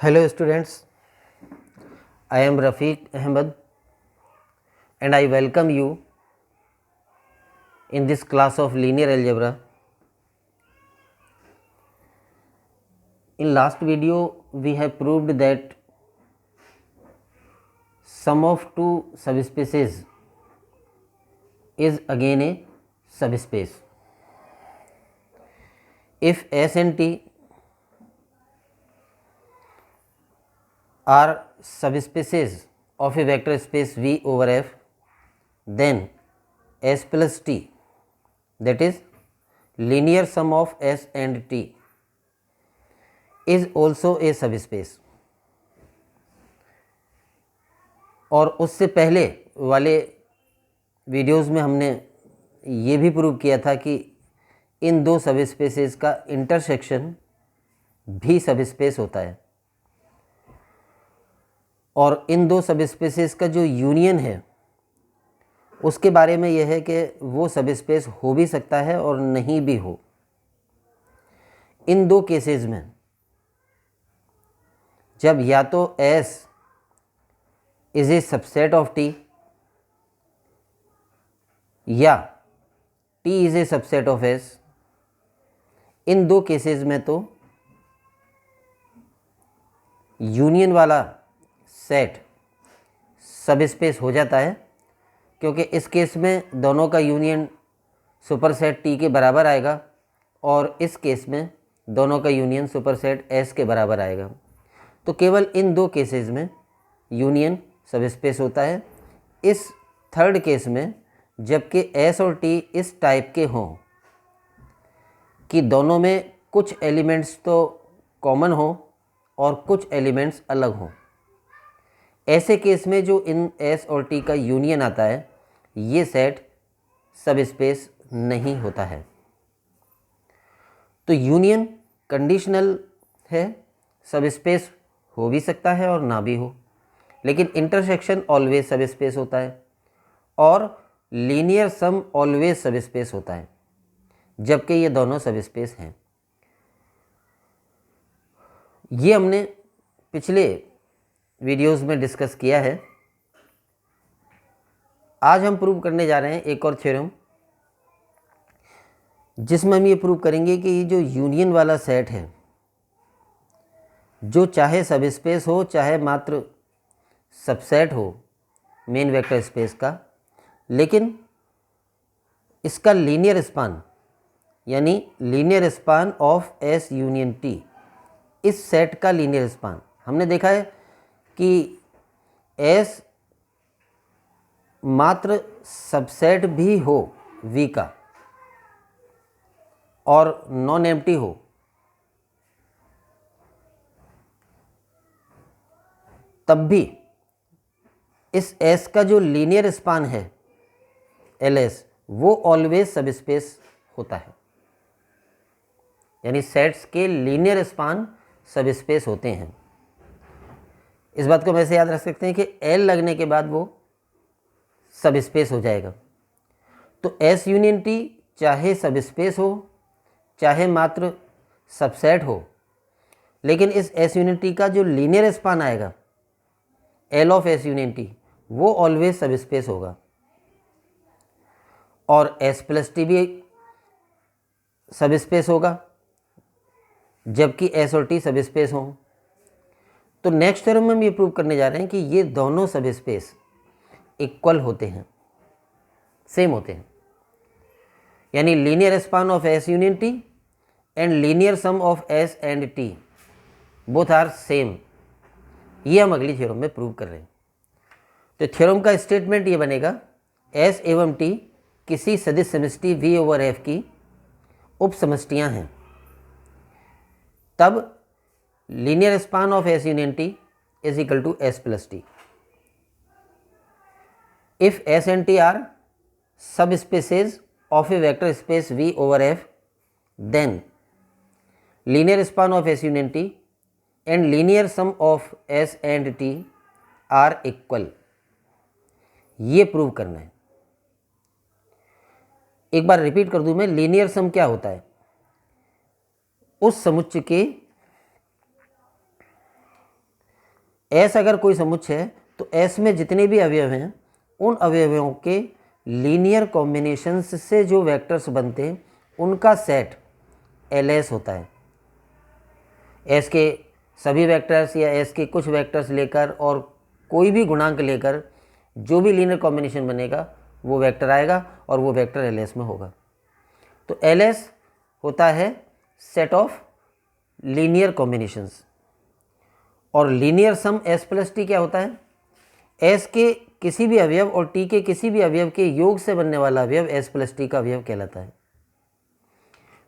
Hello students, I am Rafiq Ahmed and I welcome you in this class of linear algebra. In last video we have proved that sum of two subspaces is again a subspace. If S and T are subspaces of a vector space V over F, then S plus T, that is linear sum of S and T, is also a subspace. और उससे पहले वाले videos में हमने ये भी prove किया था कि इन दो सबस्पेसेस का इंटरसेक्शन भी सबस्पेस होता है और इन दो सबस्पेसेस का जो यूनियन है उसके बारे में यह है कि वो सबस्पेस हो भी सकता है और नहीं भी हो। इन दो केसेस में जब या तो S is a subset of T या T is a subset of S, इन दो केसेस में तो यूनियन वाला सेट सबस्पेस हो जाता है, क्योंकि इस केस में दोनों का यूनियन सुपरसेट T के बराबर आएगा और इस केस में दोनों का यूनियन सुपरसेट S के बराबर आएगा। तो केवल इन दो केसेस में यूनियन सबस्पेस होता है। इस थर्ड केस में जबकि S और T इस टाइप के हों कि दोनों में कुछ एलिमेंट्स तो कॉमन हो और कुछ एलिमेंट्स अलग हों, ऐसे केस में जो इन S और T का यूनियन आता है ये सेट सबस्पेस नहीं होता है। तो यूनियन कंडीशनल है, सबस्पेस हो भी सकता है और ना भी हो, लेकिन इंटरसेक्शन ऑलवेज सबस्पेस होता है और लीनियर सम ऑलवेज सबस्पेस होता है, जबकि ये दोनों सबस्पेस हैं। ये हमने पिछले वीडियोस में डिस्कस किया है। आज हम प्रूव करने जा रहे हैं एक और थ्योरम, जिसमें हम ये प्रूव करेंगे कि ये जो यूनियन वाला सेट है, जो चाहे सबस्पेस हो चाहे मात्र सबसेट हो मेन वेक्टर स्पेस का, लेकिन इसका लीनियर स्पान यानी linear span of S union T, इस सेट का लीनियर स्पान हमने देखा है कि S मात्र सबसेट भी हो V का और नॉन एम्प्टी हो, तब भी इस S का जो लीनियर स्पान है LS वो ऑलवेज सबस्पेस होता है। यानी सेट्स के लीनियर स्पान सबस्पेस होते हैं। इस बात को हम ऐसे याद रख सकते हैं कि L लगने के बाद वो सबस्पेस हो जाएगा। तो S यूनियन T चाहे सबस्पेस हो चाहे मात्र सबसेट हो, लेकिन इस S यूनियन T का जो लीनियर स्पान आएगा L of S union T वो ऑलवेज सबस्पेस होगा और S प्लस T भी सबस्पेस होगा, जबकि S और T सबस्पेस हों। तो नेक्स्ट थ्योरम में हम ये प्रूव करने जा रहे हैं कि ये दोनों सबस्पेस इक्वल होते हैं, सेम होते हैं। यानी linear span of S union T and linear sum of S and T both are same. ये हम अगली थ्योरम में प्रूव कर रहे हैं। तो थ्योरम का स्टेटमेंट ये बनेगा, S एवं T किसी सदिश समष्टि V ओवर F की उप समष्टियाँ हैं, तब linear span of S union T is equal to S plus T। If S and T are subspaces of a vector space V over F, then linear span of S union T and linear sum of S and T are equal। ये prove करना है। एक बार repeat कर दूं मैं, linear सम क्या होता है? उस समुच्चय के एस अगर कोई समुच्चय है तो एस में जितने भी अवयव हैं उन अवयवों के लीनियर कॉम्बिनेशंस से जो वेक्टर्स बनते हैं उनका सेट एल एस होता है। एस के सभी वेक्टर्स या एस के कुछ वेक्टर्स लेकर और कोई भी गुणांक लेकर जो भी लीनियर कॉम्बिनेशन बनेगा वो वेक्टर आएगा और वो वेक्टर एल एस में होगा। तो एल एस होता है सेट ऑफ लीनियर कॉम्बिनेशंस। और लीनियर सम एस प्लस टी क्या होता है? एस के किसी भी अवयव और टी के किसी भी अवयव के योग से बनने वाला अवयव एस प्लस टी का अवयव कहलाता है।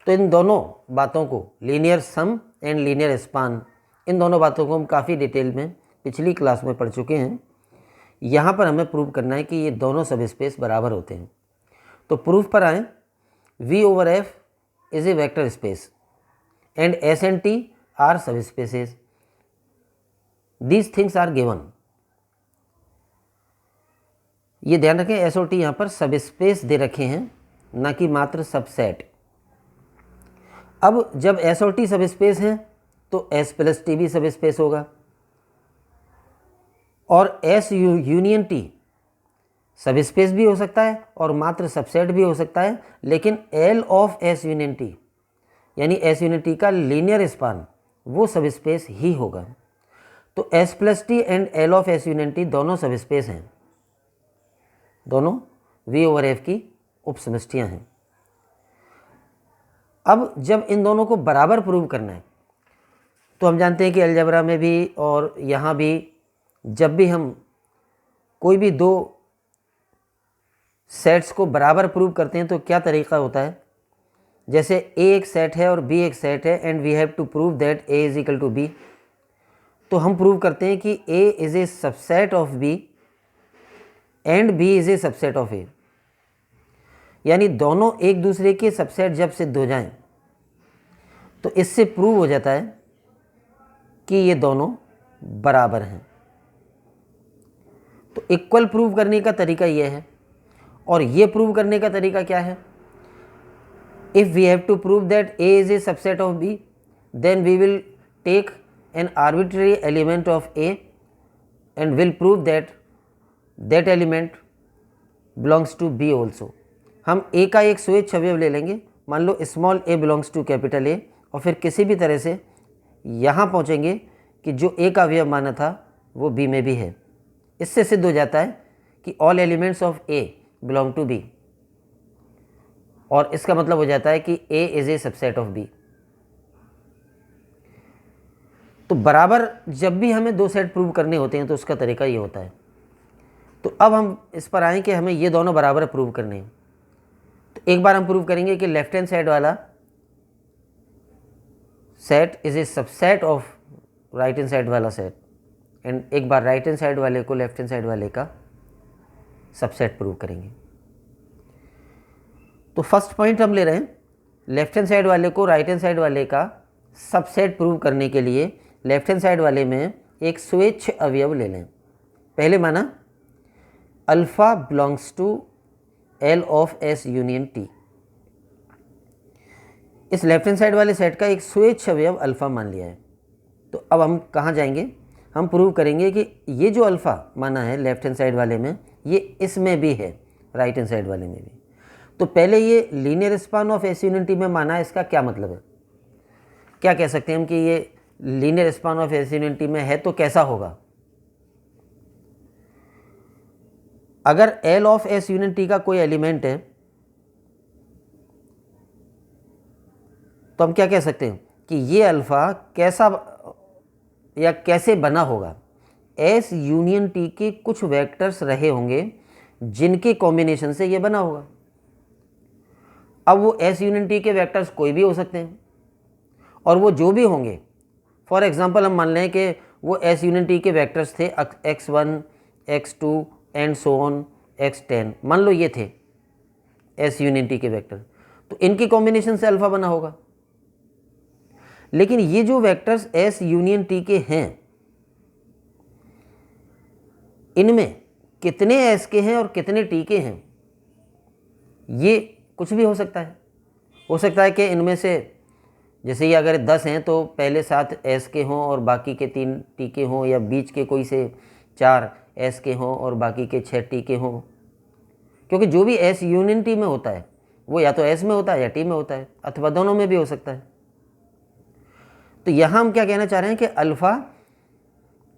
तो इन दोनों बातों को, linear sum and linear span, इन दोनों बातों को हम काफ़ी डिटेल में पिछली क्लास में पढ़ चुके हैं। यहाँ पर हमें प्रूव करना है कि ये दोनों सब स्पेस बराबर होते हैं। तो प्रूफ पर आएँ। V over F is a vector space and S and T are subspaces. These things are given. ये ध्यान रखें, S और T यहाँ पर सब स्पेस दे रखे हैं, ना कि मात्र सबसेट। अब जब S और T सब स्पेस हैं तो S प्लस T भी सब स्पेस होगा और S यूनियन T सब स्पेस भी हो सकता है और मात्र सबसेट भी हो सकता है, लेकिन L of S union T यानी S यूनियन T का लीनियर स्पान वो सब स्पेस ही होगा। तो S plus T and L of S union T दोनों सब स्पेस हैं, दोनों V ओवर F की उपसमष्टियाँ हैं। अब जब इन दोनों को बराबर प्रूव करना है तो हम जानते हैं कि अलजेब्रा में भी और यहाँ भी जब भी हम कोई भी दो सेट्स को बराबर प्रूव करते हैं तो क्या तरीका होता है। जैसे A एक सेट है और B एक सेट है and we have to prove that A is equal to B, तो हम प्रूव करते हैं कि A is a subset of B and B is a subset of A। यानी दोनों एक दूसरे के सबसेट जब सिद्ध हो जाएं तो इससे प्रूव हो जाता है कि ये दोनों बराबर हैं। तो इक्वल प्रूव करने का तरीका यह है। और ये प्रूव करने का तरीका क्या है? If we have to prove that A is a subset of B, then we will take an arbitrary element of A and will prove that that element belongs to B also. हम A का एक स्वेच्छ अवयव ले लेंगे, मान लो small a belongs to capital A, और फिर किसी भी तरह से यहाँ पहुँचेंगे कि जो A का अवयव माना था वो B में भी है। इससे सिद्ध हो जाता है कि all elements of A belong to B, और इसका मतलब हो जाता है कि A is a subset of B। तो बराबर जब भी हमें दो सेट प्रूव करने होते हैं तो उसका तरीका ये होता है। तो अब हम इस पर आएँ कि हमें ये दोनों बराबर प्रूव करने हैं। तो एक बार हम प्रूव करेंगे कि लेफ्ट हैंड साइड वाला set is a subset of right hand side वाला सेट, एंड एक बार राइट हैंड साइड वाले को लेफ्ट हैंड साइड वाले का सबसेट प्रूव करेंगे। तो फर्स्ट पॉइंट हम ले रहे हैं, लेफ्ट हैंड साइड वाले को राइट हैंड साइड वाले का सबसेट प्रूव करने के लिए लेफ्ट हैंड साइड वाले में एक स्वेच्छ अवयव ले लें। पहले माना alpha belongs to L of S union T। इस लेफ्ट हैंड साइड वाले सेट का एक स्वेच्छ अवयव अल्फा मान लिया है। तो अब हम कहाँ जाएंगे? हम प्रूव करेंगे कि ये जो अल्फ़ा माना है लेफ्ट हैंड साइड वाले में, ये इसमें भी है, राइट हैंड साइड वाले में भी। तो पहले ये linear span of S union T में माना है, इसका क्या मतलब है? क्या कह सकते हैं हम कि ये linear span of S union T में है तो कैसा होगा? अगर L of S union T का कोई एलिमेंट है तो हम क्या कह सकते हैं कि ये अल्फ़ा कैसा या कैसे बना होगा? S यूनियन T के कुछ वेक्टर्स रहे होंगे जिनके कॉम्बिनेशन से ये बना होगा। अब वो S यूनियन T के वेक्टर्स कोई भी हो सकते हैं, और वो जो भी होंगे, फॉर एग्जांपल हम मान लें कि वो S यूनियन T के वेक्टर्स थे x1 x2 and so on x10, मान लो ये थे S यूनियन T के वेक्टर, तो इनके कॉम्बिनेशन से अल्फ़ा बना होगा। लेकिन ये जो वेक्टर्स S यूनियन T के हैं, इनमें कितने S के हैं और कितने T के हैं, ये कुछ भी हो सकता है। हो सकता है कि इनमें से जैसे ये अगर 10 हैं तो पहले 7 एस के हों और बाकी के 3 टी के हों, या बीच के कोई से 4 एस के हों और बाकी के 6 टी के हों, क्योंकि जो भी एस यूनियन टी में होता है वो या तो एस में होता है या टी में होता है, अथवा दोनों में भी हो सकता है। तो यहाँ हम क्या कहना चाह रहे हैं कि अल्फ़ा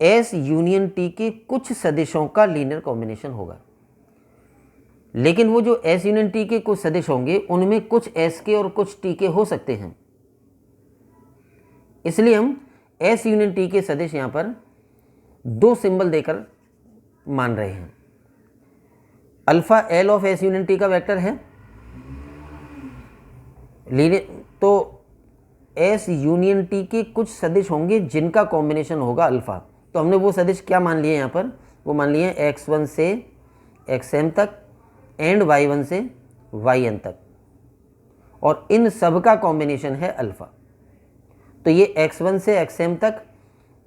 एस यूनियन टी के कुछ सदिशों का लीनियर कॉम्बिनेशन होगा, लेकिन वो जो एस यूनियन टी के कुछ सदिश होंगे उनमें कुछ एस के और कुछ टी के हो सकते हैं, इसलिए हम एस यूनियन टी के सदिश यहाँ पर 2 सिंबल देकर मान रहे हैं। Alpha L of S union T का वेक्टर है, तो एस यूनियन टी के कुछ सदिश होंगे जिनका कॉम्बिनेशन होगा अल्फा। तो हमने वो सदिश क्या मान लिए यहाँ पर, वो मान लिए x1 से xm तक एंड y1 से yn तक, और इन सब का कॉम्बिनेशन है अल्फा। तो ये x1 से xm तक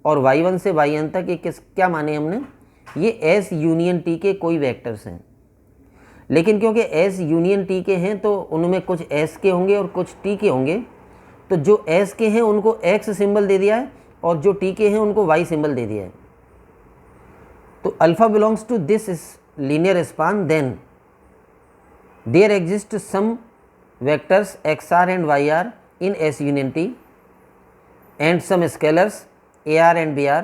और y1 से yn तक ये क्या माने हमने, ये s यूनियन टी के कोई वेक्टर्स हैं, लेकिन क्योंकि s यूनियन टी के हैं तो उनमें कुछ s के होंगे और कुछ t के होंगे, तो जो s के हैं उनको x सिंबल दे दिया है और जो t के हैं उनको y सिंबल दे दिया है। तो alpha belongs to this linear span, then there exist some vectors xr and yr in s union T and some scalars AR and BR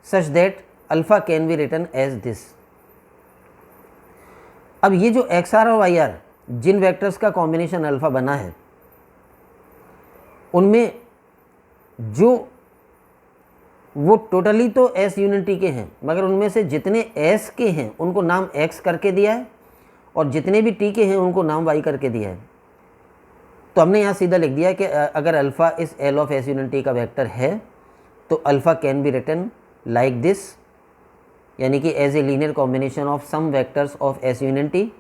such that alpha can be written as this। अब ये जो XR और YR जिन vectors का combination alpha बना है उनमें जो वो टोटली तो S यूनियन टी के हैं, मगर उनमें से जितने S के हैं उनको नाम X करके दिया है और जितने भी T के हैं उनको नाम Y करके दिया है। तो हमने यहाँ सीधा लिख दिया कि अगर अल्फ़ा इस L of S union T का वेक्टर है तो alpha can be written like this, यानी कि as a linear combination of some vectors of S union T.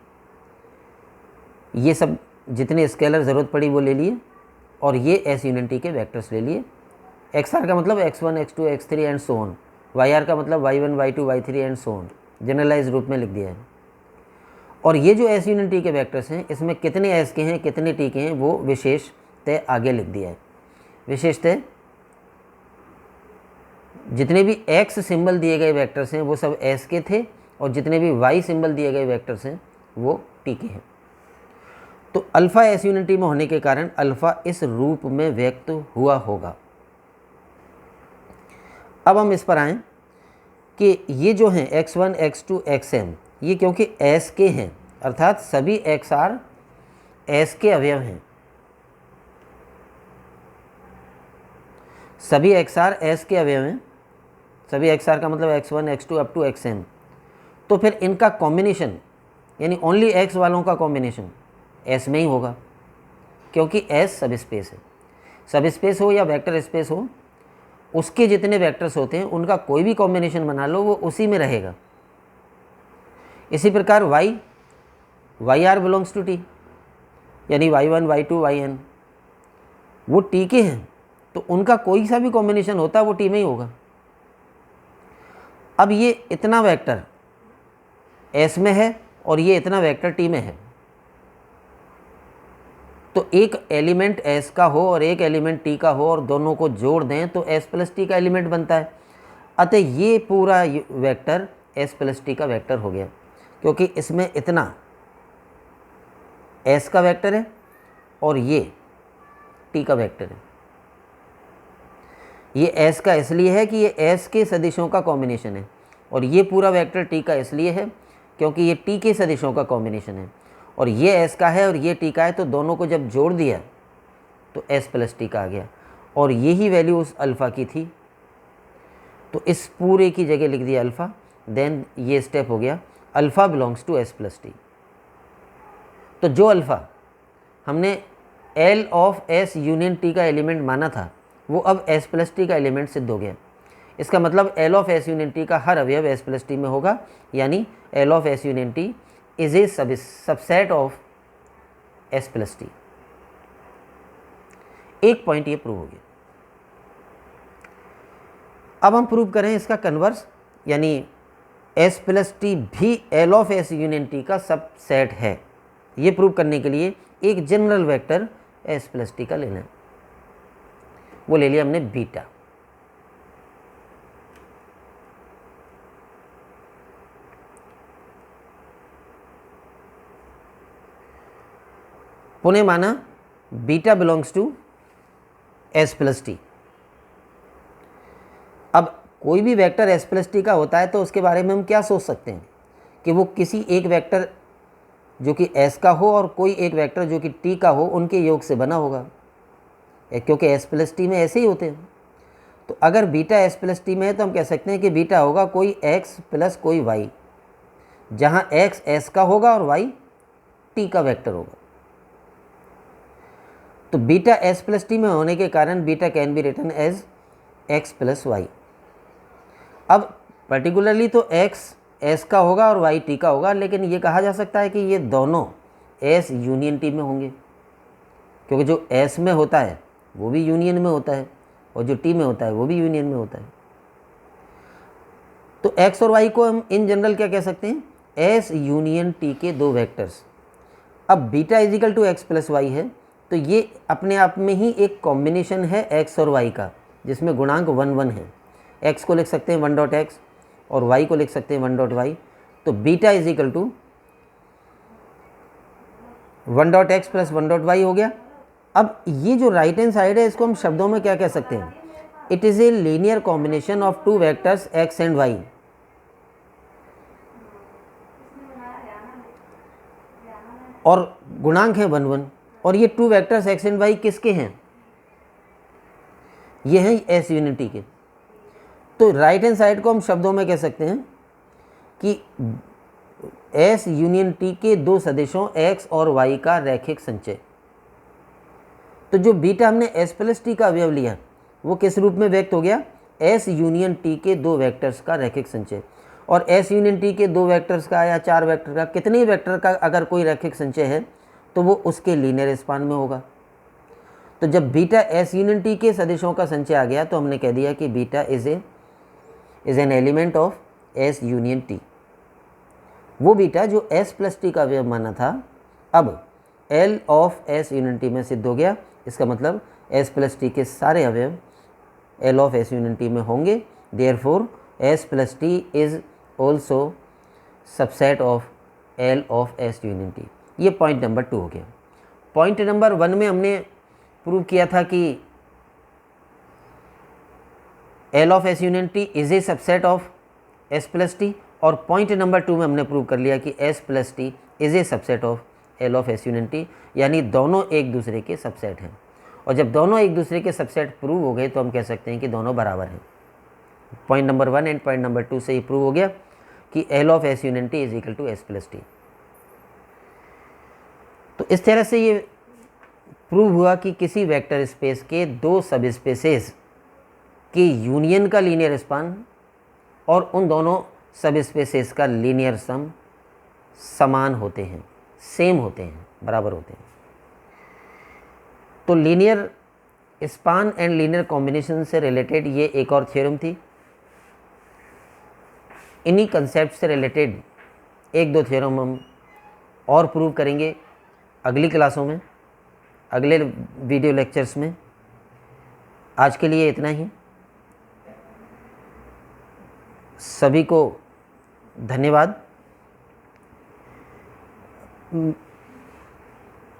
ये सब जितने स्केलर ज़रूरत पड़ी वो ले लिए और ये एस यूनियन टी के वेक्टर्स ले लिए। एक्स आर का मतलब x1 x2 x3 and so on, y r का मतलब y1 y2 y3 and so on, generalise रूप में लिख दिया है। और ये जो एस यूनियन टी के वेक्टर्स हैं इसमें कितने एस के हैं कितने टी के हैं वो विशेषतः आगे लिख दिया है। विशेषतः जितने भी एक्स सिंबल दिए गए वेक्टर्स हैं वो सब एस के थे और जितने भी वाई सिंबल दिए गए वेक्टर्स हैं वो टी के हैं। तो अल्फ़ा एस यूनियन टी में होने के कारण अल्फ़ा इस रूप में व्यक्त हुआ होगा। अब हम इस पर आएँ कि ये जो हैं x1 x2 xm ये क्योंकि S के हैं अर्थात सभी XR S के अवयव हैं, सभी XR S के अवयव हैं, सभी XR का मतलब x1 x2 up to xm। तो फिर इनका कॉम्बिनेशन यानी ओनली X वालों का कॉम्बिनेशन S में ही होगा, क्योंकि S सब स्पेस है। सब स्पेस हो या वेक्टर स्पेस हो, उसके जितने वेक्टर्स होते हैं उनका कोई भी कॉम्बिनेशन बना लो वो उसी में रहेगा। इसी प्रकार y r belongs to T, यानी y1 y2 yn वो टी के हैं तो उनका कोई सा भी कॉम्बिनेशन होता है वो टी में ही होगा। अब ये इतना वेक्टर S में है और ये इतना वेक्टर टी में है, तो एक एलिमेंट S का हो और एक एलिमेंट टी का हो और दोनों को जोड़ दें तो S प्लस टी का एलिमेंट बनता है। अतः ये पूरा वेक्टर S प्लस टी का वेक्टर हो गया, क्योंकि इसमें इतना S का वेक्टर है और ये T का वेक्टर है। ये S का इसलिए है कि ये S के सदिशों का कॉम्बिनेशन है और ये पूरा वेक्टर T का इसलिए है क्योंकि ये T के सदिशों का कॉम्बिनेशन है, और ये S का है और ये T का है, तो दोनों को जब जोड़ दिया तो S प्लस टी का आ गया और यही वैल्यू उस अल्फ़ा की थी। तो इस पूरे की जगह लिख दिया अल्फ़ा, देन ये स्टेप हो गया alpha belongs to S plus T. तो जो अल्फ़ा हमने L of S union T का एलिमेंट माना था वो अब S प्लस टी का एलिमेंट सिद्ध हो गया। इसका मतलब L of S union T का हर अवयव S प्लस टी में होगा, यानी L of S union T is a subset of S plus T. एक पॉइंट ये प्रूव हो गया। अब हम प्रूव करें इसका कन्वर्स, यानी S प्लस टी भी L of S union T का सबसेट है। ये प्रूव करने के लिए एक general vector S plus T का लेना है। वो ले लिया हमने बीटा। पुनः माना beta belongs to S plus T. अब कोई भी वेक्टर एस प्लस टी का होता है तो उसके बारे में हम क्या सोच सकते हैं कि वो किसी एक वेक्टर जो कि एस का हो और कोई एक वेक्टर जो कि टी का हो उनके योग से बना होगा, क्योंकि एस प्लस टी में ऐसे ही होते हैं। तो अगर बीटा एस प्लस टी में है तो हम कह सकते हैं कि बीटा होगा कोई एक्स प्लस कोई वाई, जहाँ एक्स एस का होगा और वाई टी का वेक्टर होगा। तो बीटा एस प्लस टी में होने के कारण beta can be written as x plus y. अब पर्टिकुलरली तो एक्स एस का होगा और वाई टी का होगा, लेकिन ये कहा जा सकता है कि ये दोनों एस यूनियन टी में होंगे, क्योंकि जो एस में होता है वो भी यूनियन में होता है और जो टी में होता है वो भी यूनियन में होता है। तो एक्स और वाई को हम इन जनरल क्या कह सकते हैं, एस यूनियन टी के दो वेक्टर्स। अब beta is equal to x plus y है तो ये अपने आप में ही एक कॉम्बिनेशन है एक्स और वाई का, जिसमें गुणांक 1 1 है। एक्स को लिख सकते हैं 1 डॉट एक्स और वाई को लिख सकते हैं 1 डॉट वाई। तो beta is equal to 1 dot x plus 1 dot y हो गया। अब ये जो राइट हैंड साइड है इसको हम शब्दों में क्या कह सकते हैं, it is a linear combination of two vectors x and y. और गुणांक है 1 1 और ये two vectors x and y किसके हैं, ये हैं एस यूनिटी के। तो राइट हैंड साइड को हम शब्दों में कह सकते हैं कि एस यूनियन टी के दो सदिशों एक्स और वाई का रैखिक संचय। तो जो बीटा हमने एस प्लस टी का अवयव लिया वो किस रूप में व्यक्त हो गया, एस यूनियन टी के दो वेक्टर्स का रैखिक संचय। और एस यूनियन टी के दो वेक्टर्स का या चार वेक्टर का, कितने वेक्टर का अगर कोई रैखिक संचय है तो वो उसके लीनियर स्पान में होगा। तो जब बीटा एस यूनियन टी के सदिशों का संचय आ गया तो हमने कह दिया कि beta is an element of S union T. वो बीटा जो एस प्लस टी का अवयव माना था अब L of S union T में सिद्ध हो गया। इसका मतलब एस प्लस टी के सारे अवयव L of S union T में होंगे। Therefore S plus T is also subset of L of S union T. ये पॉइंट नंबर 2 हो गया। पॉइंट नंबर 1 में हमने प्रूव किया था कि L of S union T is a subset of S plus T, और पॉइंट नंबर 2 में हमने प्रूव कर लिया कि S plus T is a subset of L of S union T, यानी दोनों एक दूसरे के सबसेट हैं। और जब दोनों एक दूसरे के सबसेट प्रूव हो गए तो हम कह सकते हैं कि दोनों बराबर हैं। Point number 1 and point number 2 से ये प्रूव हो गया कि L of S union T is equal to S plus T. तो इस तरह से ये प्रूव हुआ कि किसी वेक्टर स्पेस के दो सब स्पेसेस के यूनियन का लीनियर स्पान और उन दोनों सब स्पेसेस का लीनियर सम समान होते हैं, सेम होते हैं, बराबर होते हैं। तो linear span and linear combination से रिलेटेड ये एक और थ्योरम थी। इन्हीं कंसेप्ट से रिलेटेड एक दो थ्योरम हम और प्रूव करेंगे अगली क्लासों में, अगले वीडियो लेक्चर्स में। आज के लिए इतना ही। सभी को धन्यवाद।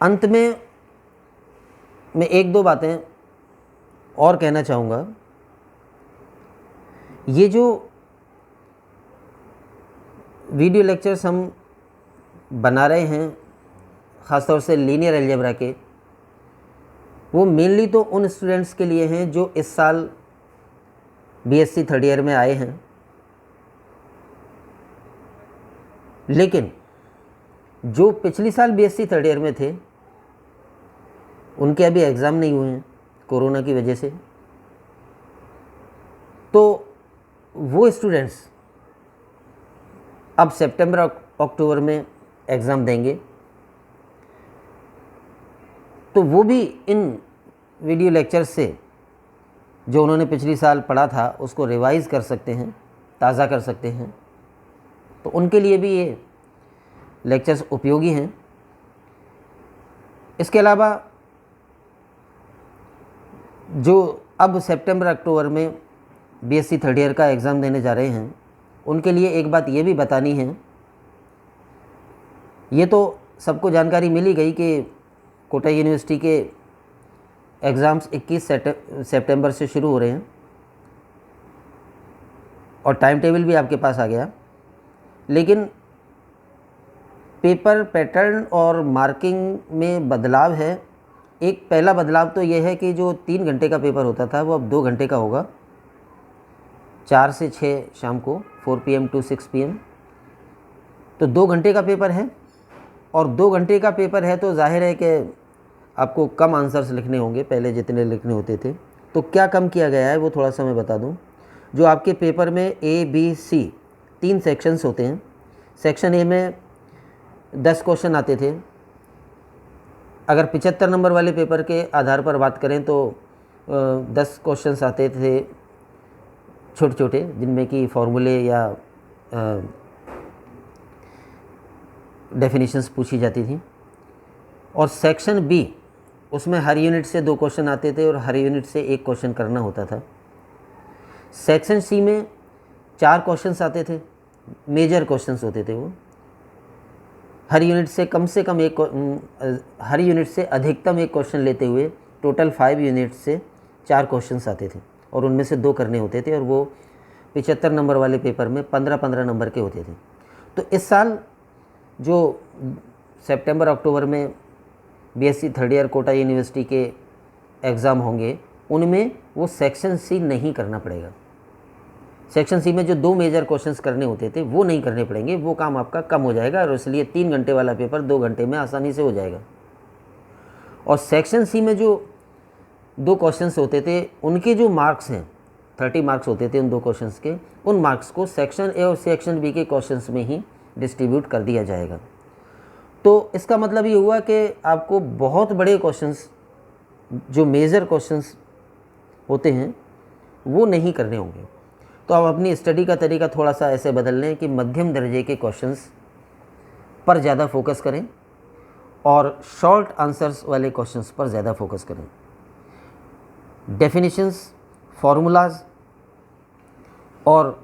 अंत में मैं एक दो बातें और कहना चाहूँगा। ये जो वीडियो लेक्चर्स हम बना रहे हैं ख़ासतौर से लीनियर अलजेब्रा के, वो मेनली तो उन स्टूडेंट्स के लिए हैं जो इस साल बीएससी थर्ड ईयर में आए हैं, लेकिन जो पिछली साल बीएससी थर्ड ईयर में थे उनके अभी एग्ज़ाम नहीं हुए हैं कोरोना की वजह से। तो वो स्टूडेंट्स अब सितंबर अक्टूबर में एग्ज़ाम देंगे, तो वो भी इन वीडियो लेक्चर्स से जो उन्होंने पिछली साल पढ़ा था उसको रिवाइज़ कर सकते हैं, ताज़ा कर सकते हैं। तो उनके लिए भी ये लेक्चर्स उपयोगी हैं। इसके अलावा जो अब सितंबर अक्टूबर में बीएससी थर्ड ईयर का एग्ज़ाम देने जा रहे हैं, उनके लिए एक बात ये भी बतानी है, ये तो सबको जानकारी मिल ही गई कि कोटा यूनिवर्सिटी के एग्ज़ाम्स 21 सितंबर से शुरू हो रहे हैं और टाइम टेबल भी आपके पास आ गया। लेकिन पेपर पैटर्न और मार्किंग में बदलाव है। एक पहला बदलाव तो ये है कि जो 3 घंटे का पेपर होता था वो अब 2 घंटे का होगा, 4 से 6 शाम को, 4 PM to 6 PM। तो 2 घंटे का पेपर है और 2 घंटे का पेपर है तो जाहिर है कि आपको कम आंसर्स लिखने होंगे, पहले जितने लिखने होते थे। तो क्या कम किया गया है वो थोड़ा सा मैं बता दूं। जो आपके पेपर में ABC 3 सेक्शंस होते हैं। सेक्शन ए में 10 क्वेश्चन आते थे। अगर 75 नंबर वाले पेपर के आधार पर बात करें तो 10 क्वेश्चंस आते थे छोटे छोटे, जिनमें कि फॉर्मूले या डेफिनेशंस पूछी जाती थी। और सेक्शन बी, उसमें हर यूनिट से 2 क्वेश्चन आते थे और हर यूनिट से 1 क्वेश्चन करना होता था। सेक्शन सी में 4 क्वेश्चंस आते थे, मेजर क्वेश्चंस होते थे वो। हर यूनिट से कम से कम हर यूनिट से अधिकतम 1 क्वेश्चन लेते हुए टोटल 5 यूनिट से 4 क्वेश्चंस आते थे और उनमें से 2 करने होते थे और वो 75 नंबर वाले पेपर में 15-15 नंबर के होते थे। तो इस साल जो सितंबर अक्टूबर में BSc third year Kota university के एग्ज़ाम होंगे, उनमें वो सेक्शन सी नहीं करना पड़ेगा। सेक्शन सी में जो 2 मेजर क्वेश्चंस करने होते थे वो नहीं करने पड़ेंगे, वो काम आपका कम हो जाएगा और इसलिए 3 घंटे वाला पेपर 2 घंटे में आसानी से हो जाएगा। और सेक्शन सी में जो 2 क्वेश्चंस होते थे उनके जो मार्क्स हैं, 30 मार्क्स होते थे उन 2 क्वेश्चंस के, उन मार्क्स को सेक्शन ए और सेक्शन बी के क्वेश्चंस में ही डिस्ट्रीब्यूट कर दिया जाएगा। तो इसका मतलब ये हुआ कि आपको बहुत बड़े क्वेश्चंस, जो मेजर क्वेश्चंस होते हैं, वो नहीं करने होंगे। तो आप अपनी स्टडी का तरीका थोड़ा सा ऐसे बदल लें कि मध्यम दर्जे के क्वेश्चंस पर ज़्यादा फोकस करें और शॉर्ट आंसर्स वाले क्वेश्चंस पर ज़्यादा फोकस करें। डेफिनेशंस, फार्मूलाज और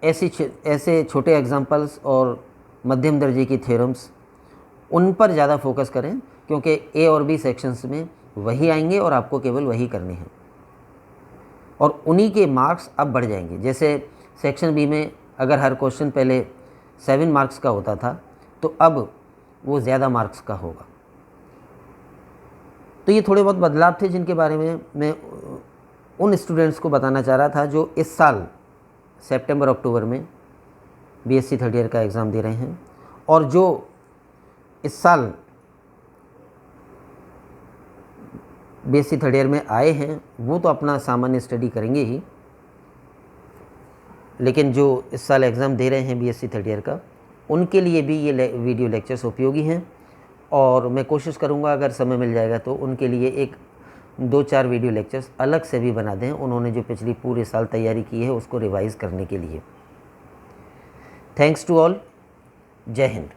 ऐसे छोटे एग्जांपल्स और मध्यम दर्जे की थ्योरम्स, उन पर ज़्यादा फोकस करें, क्योंकि ए और बी सेक्शंस में वही आएंगे और आपको केवल वही करने हैं और उन्हीं के मार्क्स अब बढ़ जाएंगे। जैसे सेक्शन बी में अगर हर क्वेश्चन पहले 7 मार्क्स का होता था तो अब वो ज़्यादा मार्क्स का होगा। तो ये थोड़े बहुत बदलाव थे जिनके बारे में मैं उन स्टूडेंट्स को बताना चाह रहा था जो इस साल सितंबर अक्टूबर में बीएससी थर्ड ईयर का एग्ज़ाम दे रहे हैं और जो इस साल बीएससी थर्ड ईयर में आए हैं वो तो अपना सामान्य स्टडी करेंगे ही, लेकिन जो इस साल एग्ज़ाम दे रहे हैं बीएससी थर्ड ईयर का, उनके लिए भी ये वीडियो लेक्चर्स उपयोगी हैं। और मैं कोशिश करूँगा अगर समय मिल जाएगा तो उनके लिए एक 2-4 वीडियो लेक्चर्स अलग से भी बना दें, उन्होंने जो पिछली पूरे साल तैयारी की है उसको रिवाइज़ करने के लिए। Thanks to all. जय हिंद।